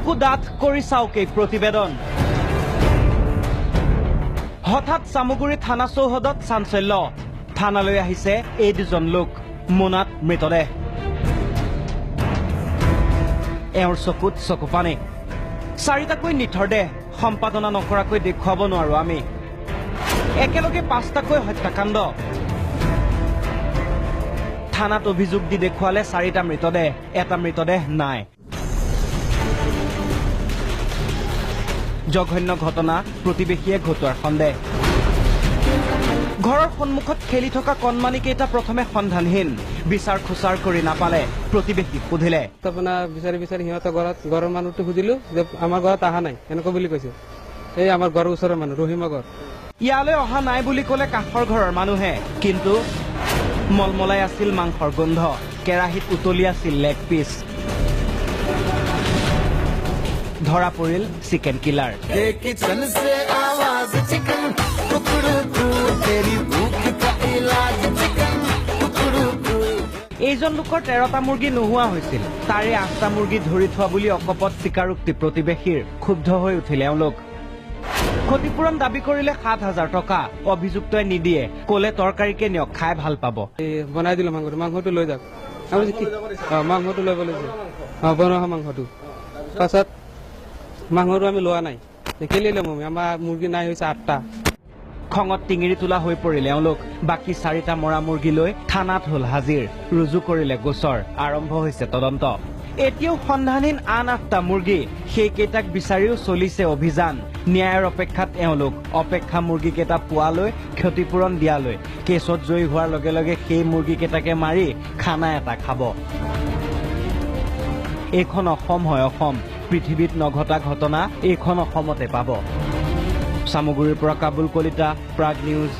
চকু ডাঠ কৰি চাওক এই প্ৰতিবেদন হঠাৎ চামগুৰি থানা চৌহদত চাঞ্চল্য থানালৈ আহিছে এই দুজন লোক মোনাত মৃতদেহ এওঁৰ চকুত চকু পানী চাৰিটাকৈ নিথৰ দেহ সম্পাদনা নকৰাকৈ দেখুৱাব নোৱাৰো আমি একেলগে পাঁচটাকৈ হত্যাকাণ্ড থানাত অভিযোগ দি দেখুৱালে চাৰিটা মৃতদেহ এটা মৃতদেহ নাই জঘন্য ঘটনা প্ৰতিবেশীয়ে ঘটোৱাৰ সন্দেহ ঘৰৰ সন্মুখত খেলি থকা কণমানিকেইটা প্ৰথমে সন্ধানহীন বিচাৰ খোচাৰ কৰি নাপালে প্ৰতিবেশীক সুধিলে আপোনাৰ বিচাৰি সিহঁতৰ ঘৰৰ মানুহটো সুধিলো যে আমাৰ ঘৰত অহা নাই এনেকৈ বুলি কৈছে এই আমাৰ ঘৰৰ ওচৰৰ মানুহ ৰহিমা ঘৰ ইয়ালৈ অহা নাই বুলি ক'লে কাষৰ ঘৰৰ মানুহে কিন্তু মলমলাই আছিল মাংসৰ গোন্ধ কেৰাহীত উতলি আছিল লেগ পিচ ধৰা পৰিল চিকেন কিলাৰ এইজন লোকৰ 13টা মুৰ্গী নোহোৱা হৈছিল তাৰে 8টা মুৰ্গী ধৰি থোৱা বুলি অকপত স্বীকাৰোক্তি প্ৰতিবেশীৰ ক্ষুব্ধ হৈ উঠিল এওঁলোক ক্ষতিপূৰণ দাবী কৰিলে 7,000 টকা অভিযুক্তই নিদিয়ে ক'লে তৰকাৰীকে নিয়ক খাই ভাল পাব বনাই দিলো মাংসটো লৈ যাওক মাংসটো লৈ বলে বনোৱা মাংসটো পাছত মাংসটো আমি লোৱা নাই কেলে ল'ম আমাৰ মুৰ্গী নাই হৈছে 8টা খঙত টিঙিৰি তোলা হৈ পৰিলে এওঁলোক বাকী 4টা মৰা মুৰ্গী লৈ থানাত হ'ল হাজিৰ ৰুজু কৰিলে গোচৰ আৰম্ভ হৈছে তদন্ত এতিয়াও সন্ধানহীন আন 8টা মুৰ্গী সেইকেইটাক বিচাৰিও চলিছে অভিযান ন্যায়ৰ অপেক্ষাত এওঁলোক অপেক্ষা মুৰ্গীকেইটা পোৱালৈ ক্ষতিপূৰণ দিয়ালৈ কেছত জয়ী হোৱাৰ লগে লগে সেই মুৰ্গীকেইটাকে মাৰি খানা এটা খাব এইখন অসম হয় অসম পৃথিৱীত নঘটা ঘটনা এইখন অসমতে পাব চামগুৰিৰ পৰা কাবুল কলিতা প্ৰাগ নিউজ